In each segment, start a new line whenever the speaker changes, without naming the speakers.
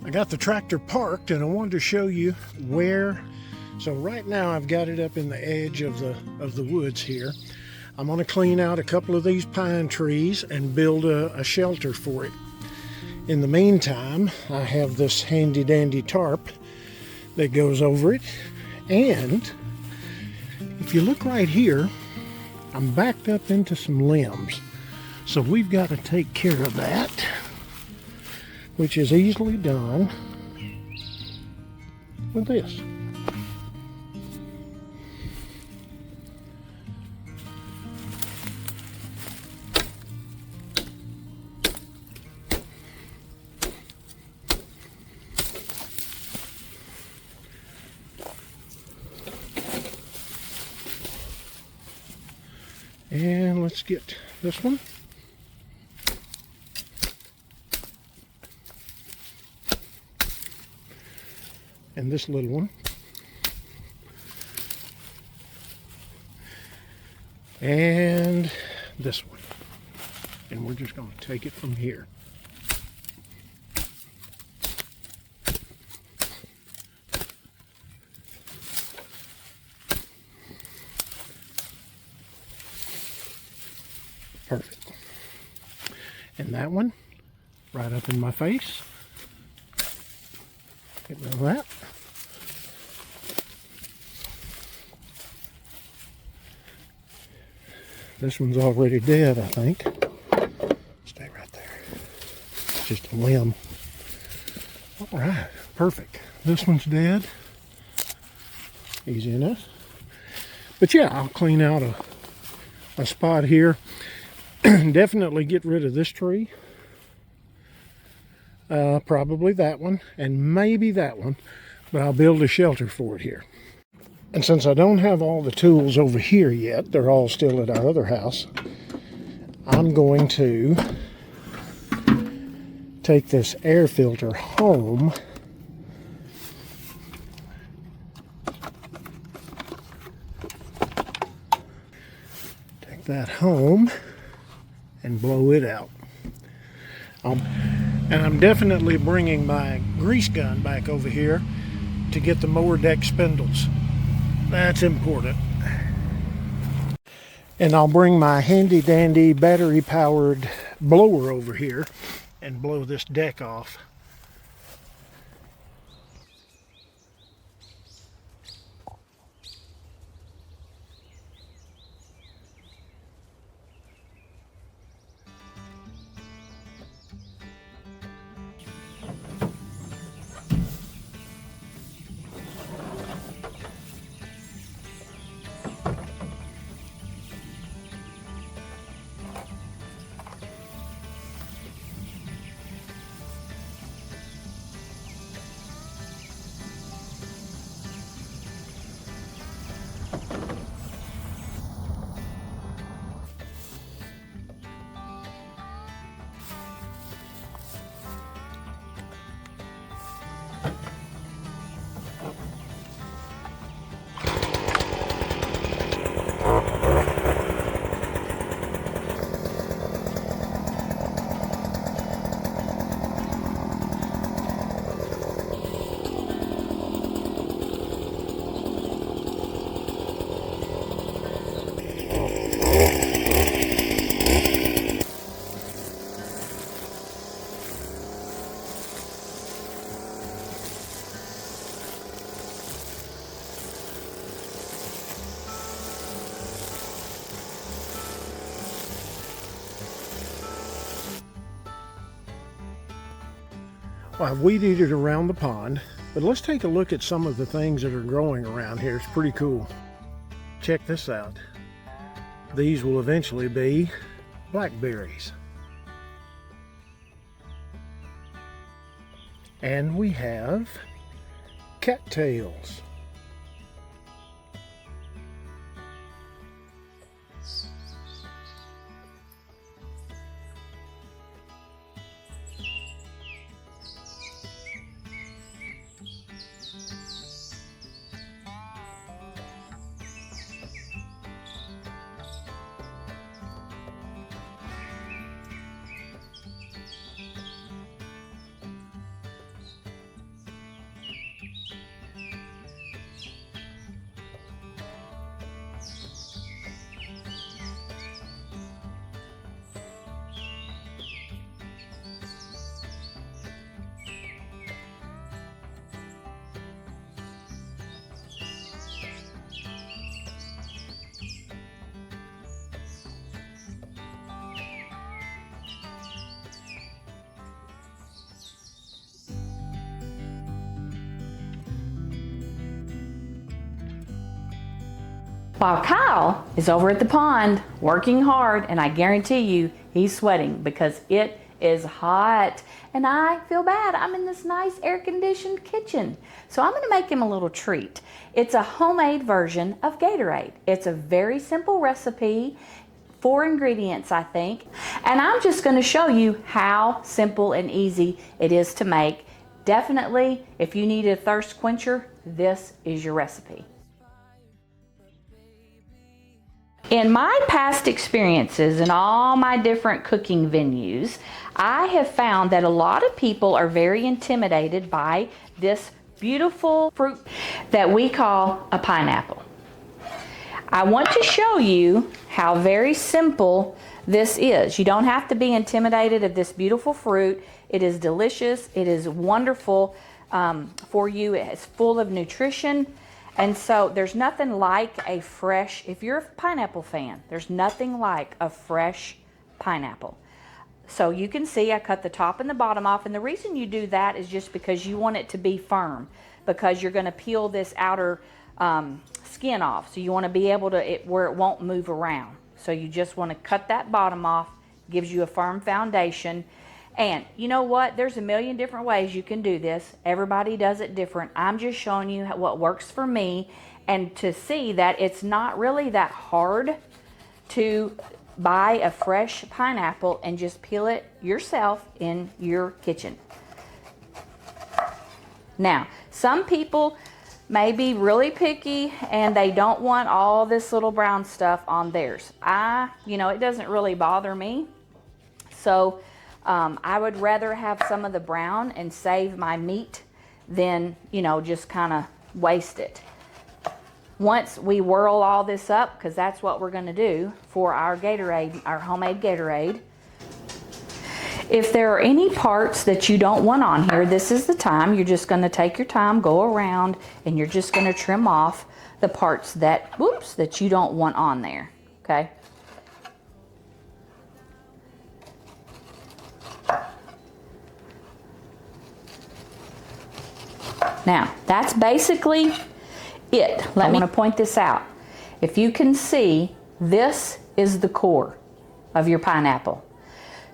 I got the tractor parked and I wanted to show you where. So right now I've got it up in the edge of the woods here. I'm going to clean out a couple of these pine trees and build a shelter for it. In the meantime, I have this handy dandy tarp that goes over it. And if you look right here, I'm backed up into some limbs. So we've got to take care of that, which is easily done with this. And let's get this one. And this little one. And this one. And we're just going to take it from here. Perfect. And that one, right up in my face. Get rid of that. This one's already dead, I think. Stay right there. It's just a limb. All right, perfect. This one's dead. Easy enough. But yeah, I'll clean out a spot here. Definitely get rid of this tree. Probably that one, and maybe that one, but I'll build a shelter for it here. And since I don't have all the tools over here yet, they're all still at our other house, I'm going to take this air filter home. Take that home and blow it out. And I'm definitely bringing my grease gun back over here to get the mower deck spindles. That's important. And I'll bring my handy dandy battery powered blower over here and blow this deck off. Well, I've weed eated around the pond, but let's take a look at some of the things that are growing around here. It's pretty cool. Check this out. These will eventually be blackberries. And we have cattails.
While Kyle is over at the pond working hard, and I guarantee you he's sweating because it is hot and I feel bad. I'm in this nice air-conditioned kitchen. So I'm gonna make him a little treat. It's a homemade version of Gatorade. It's a very simple recipe, 4 ingredients I think, and I'm just gonna show you how simple and easy it is to make. Definitely, if you need a thirst quencher, this is your recipe. In my past experiences in all my different cooking venues, I have found that a lot of people are very intimidated by this beautiful fruit that we call a pineapple. I want to show you how very simple this is. You don't have to be intimidated of this beautiful fruit. It is delicious. It is wonderful for you. It's full of nutrition. And so there's nothing like a fresh, if you're a pineapple fan, there's nothing like a fresh pineapple. So you can see I cut the top and the bottom off, and the reason you do that is just because you want it to be firm, because you're going to peel this outer skin off. So you want to be able to, where it won't move around. So you just want to cut that bottom off, gives you a firm foundation. And you know what? There's a million different ways you can do this. Everybody does it different. I'm just showing you what works for me, and to see that it's not really that hard to buy a fresh pineapple and just peel it yourself in your kitchen. Now, some people may be really picky and they don't want all this little brown stuff on theirs. It doesn't really bother me. So I would rather have some of the brown and save my meat than, just kind of waste it. Once we whirl all this up, because that's what we're going to do for our Gatorade, our homemade Gatorade. If there are any parts that you don't want on here, this is the time. You're just going to take your time, go around, and you're just going to trim off the parts that you don't want on there, okay? Now, that's basically it. I want to point this out. If you can see, this is the core of your pineapple.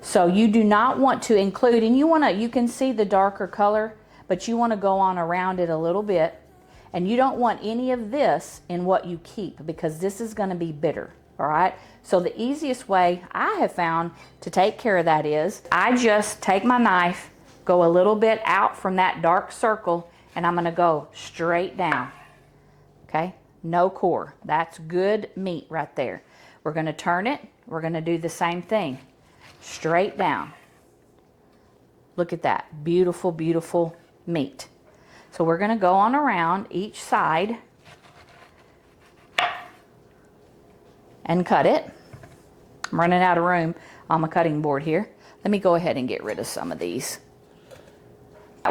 So you do not want to include, and you can see the darker color, but you want to go on around it a little bit. And you don't want any of this in what you keep, because this is going to be bitter, all right? So the easiest way I have found to take care of that is, I just take my knife, go a little bit out from that dark circle, and I'm going to go straight down, okay? No core. That's good meat right there. We're going to turn it. We're going to do the same thing. Straight down. Look at that. Beautiful, beautiful meat. So we're going to go on around each side and cut it. I'm running out of room on my cutting board here. Let me go ahead and get rid of some of these.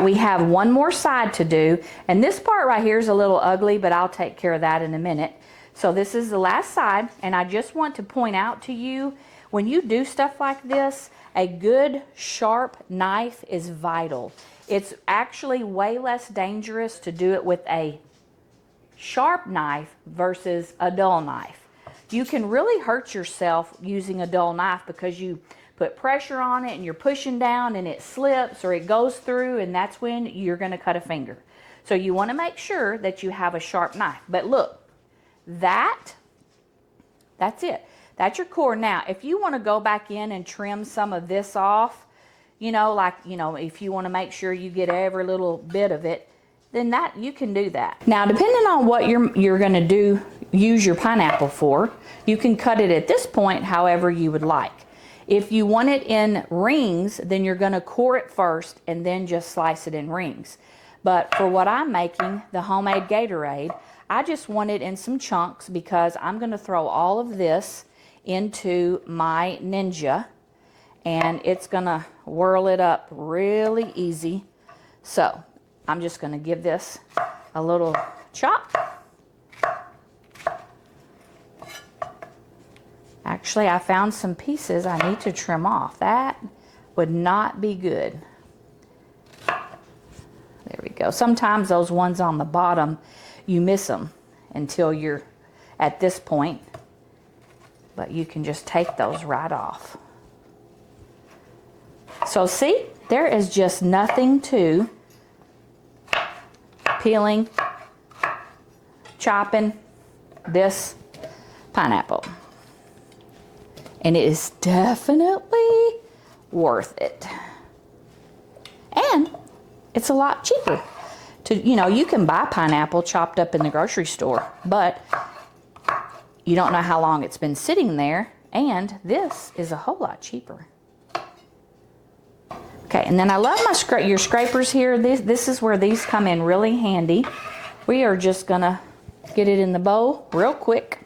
We have one more side to do, and this part right here is a little ugly, but I'll take care of that in a minute. So this is the last side, and I just want to point out to you, when you do stuff like this, a good sharp knife is vital. It's actually way less dangerous to do it with a sharp knife versus a dull knife. You can really hurt yourself using a dull knife because you put pressure on it and you're pushing down and it slips or it goes through, and that's when you're going to cut a finger. So you want to make sure that you have a sharp knife. But look, that's it. That's your core. Now, if you want to go back in and trim some of this off, if you want to make sure you get every little bit of it, then that you can do that. Now, depending on what you're going to use your pineapple for, you can cut it at this point however you would like. If you want it in rings, then you're going to core it first and then just slice it in rings. But for what I'm making, the homemade Gatorade, I just want it in some chunks because I'm going to throw all of this into my Ninja, and it's going to whirl it up really easy. So I'm just going to give this a little chop. Actually, I found some pieces I need to trim off. That would not be good. There we go. Sometimes those ones on the bottom, you miss them until you're at this point, but you can just take those right off. So see, there is just nothing to peeling, chopping this pineapple. And it is definitely worth it. And it's a lot cheaper. You can buy pineapple chopped up in the grocery store, but you don't know how long it's been sitting there, and this is a whole lot cheaper. Okay, and then I love your scrapers here. This is where these come in really handy. We are just gonna get it in the bowl real quick.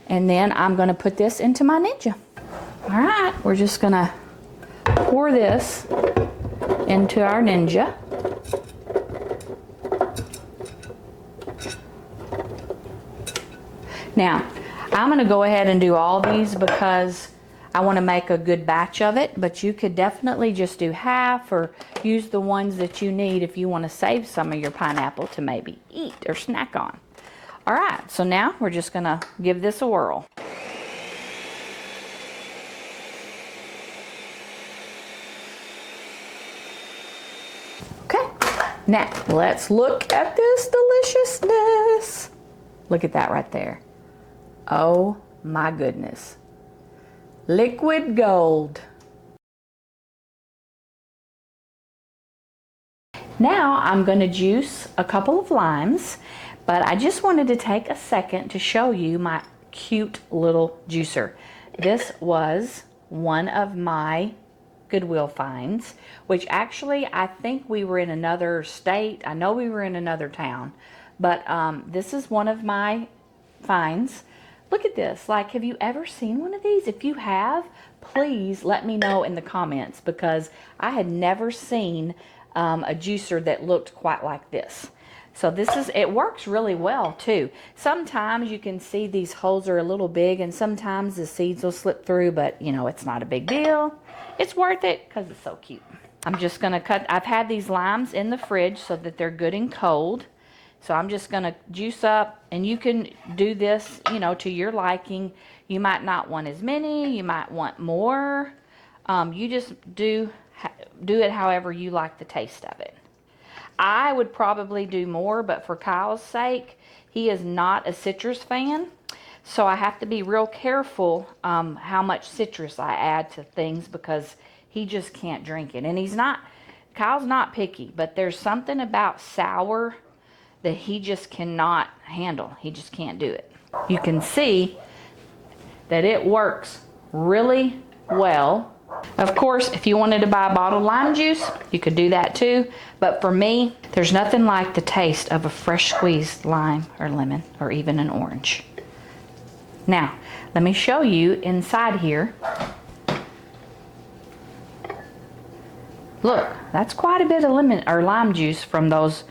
And then I'm gonna put this into my Ninja. All right, we're just gonna pour this into our Ninja. Now, I'm gonna go ahead and do all these because I wanna make a good batch of it, but you could definitely just do half or use the ones that you need if you wanna save some of your pineapple to maybe eat or snack on. All right, so now we're just gonna give this a whirl. Okay, now let's look at this deliciousness. Look at that right there. Oh my goodness. Liquid gold. Now I'm going to juice a couple of limes, but I just wanted to take a second to show you my cute little juicer. This was one of my Goodwill finds, which actually I think we were in another state. I know we were in another town, but this is one of my finds. Look at this. Like, have you ever seen one of these? If you have, please let me know in the comments, because I had never seen a juicer that looked quite like this. So it works really well too. Sometimes you can see these holes are a little big, and sometimes the seeds will slip through, but it's not a big deal. It's worth it because it's so cute. I'm just gonna cut, I've had these limes in the fridge so that they're good and cold. So I'm just gonna juice up, and you can do this, to your liking. You might not want as many, you might want more. You just do it however you like the taste of it. I would probably do more, but for Kyle's sake, he is not a citrus fan. So I have to be real careful how much citrus I add to things, because he just can't drink it. And Kyle's not picky, but there's something about sour that he just cannot handle. He just can't do it. You can see that it works really well. Of course, if you wanted to buy a bottled lime juice, you could do that too. But for me, there's nothing like the taste of a fresh squeezed lime or lemon or even an orange. Now, let me show you inside here. Look, that's quite a bit of lemon or lime juice from those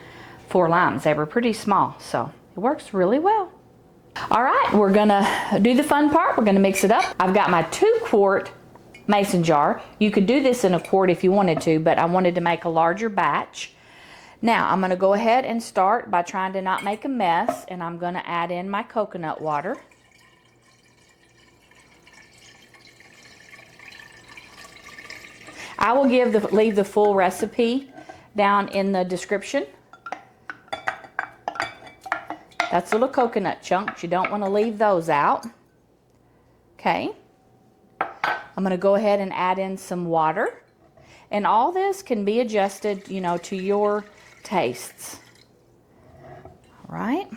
4 limes. They were pretty small, so it works really well. All right, we're gonna do the fun part. We're gonna mix it up. I've got my 2-quart mason jar. You could do this in a quart if you wanted to, but I wanted to make a larger batch. Now, I'm gonna go ahead and start by trying to not make a mess, and I'm gonna add in my coconut water. I will leave the full recipe down in the description. That's little coconut chunks. You don't want to leave those out. Okay. I'm going to go ahead and add in some water. And all this can be adjusted, to your tastes. All right.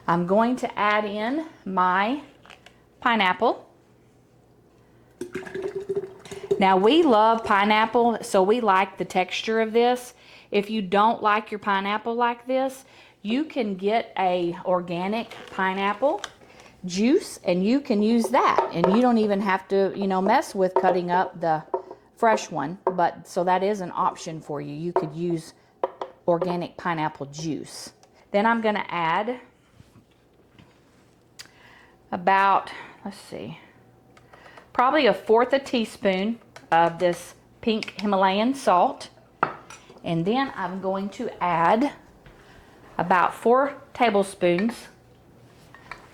I'm going to add in my pineapple. Now, we love pineapple, so we like the texture of this. If you don't like your pineapple like this, you can get a organic pineapple juice, and you can use that. And you don't even have to, mess with cutting up the fresh one. So that is an option for you. You could use organic pineapple juice. Then I'm going to add about, probably 1/4 teaspoon of this pink Himalayan salt. And then I'm going to add about 4 tablespoons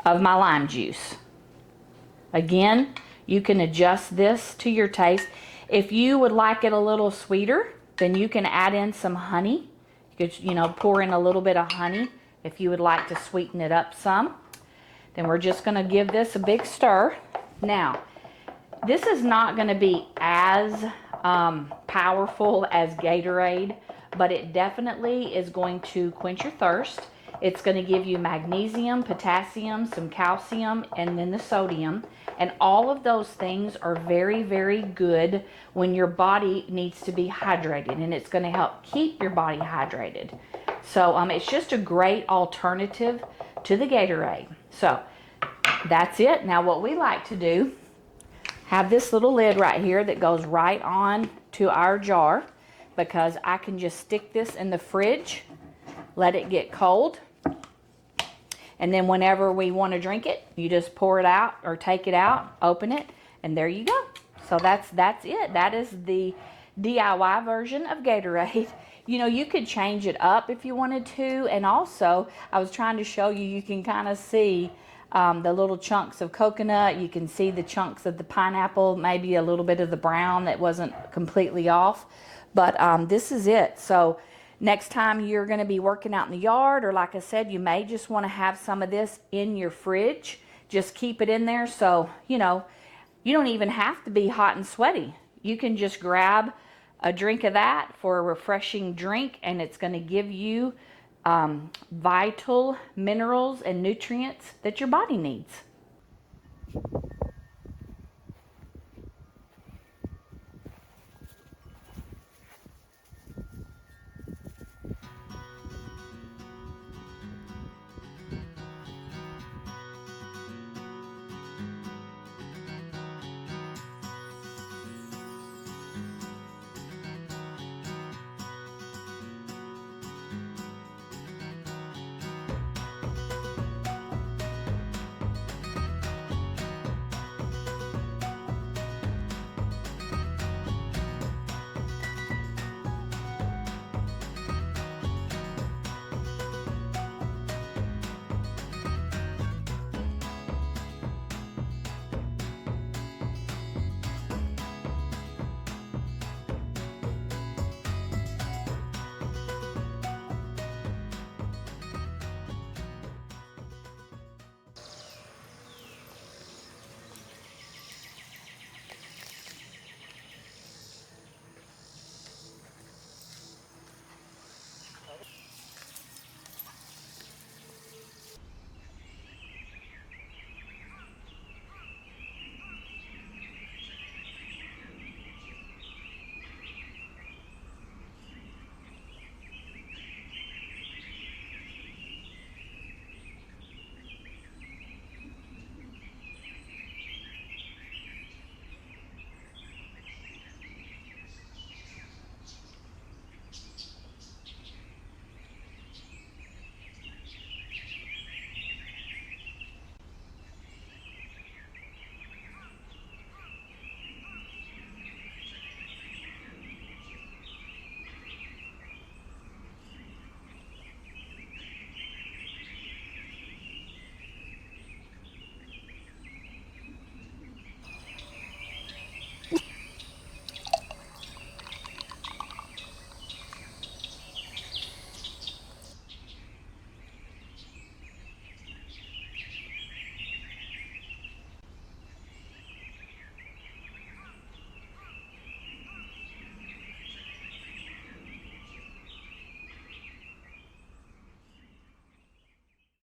of my lime juice. Again, you can adjust this to your taste. If you would like it a little sweeter, then you can add in some honey. You could, pour in a little bit of honey if you would like to sweeten it up some. Then we're just going to give this a big stir. Now, this is not going to be as powerful as Gatorade, but it definitely is going to quench your thirst. It's going to give you magnesium, potassium, some calcium, and then the sodium. And all of those things are very, very good when your body needs to be hydrated, and it's going to help keep your body hydrated. So it's just a great alternative to the Gatorade. So that's it. Now what we like to do, have this little lid right here that goes right on to our jar, because I can just stick this in the fridge, let it get cold, and then whenever we want to drink it, you just pour it out or take it out, open it, and there you go. So that's it. That is the DIY version of Gatorade. You could change it up if you wanted to. And also, I was trying to show you, you can kind of see the little chunks of coconut. You can see the chunks of the pineapple, maybe a little bit of the brown that wasn't completely off. But this is it. So next time you're going to be working out in the yard, or like I said, you may just want to have some of this in your fridge. Just keep it in there so, you don't even have to be hot and sweaty. You can just grab a drink of that for a refreshing drink, and it's going to give you vital minerals and nutrients that your body needs.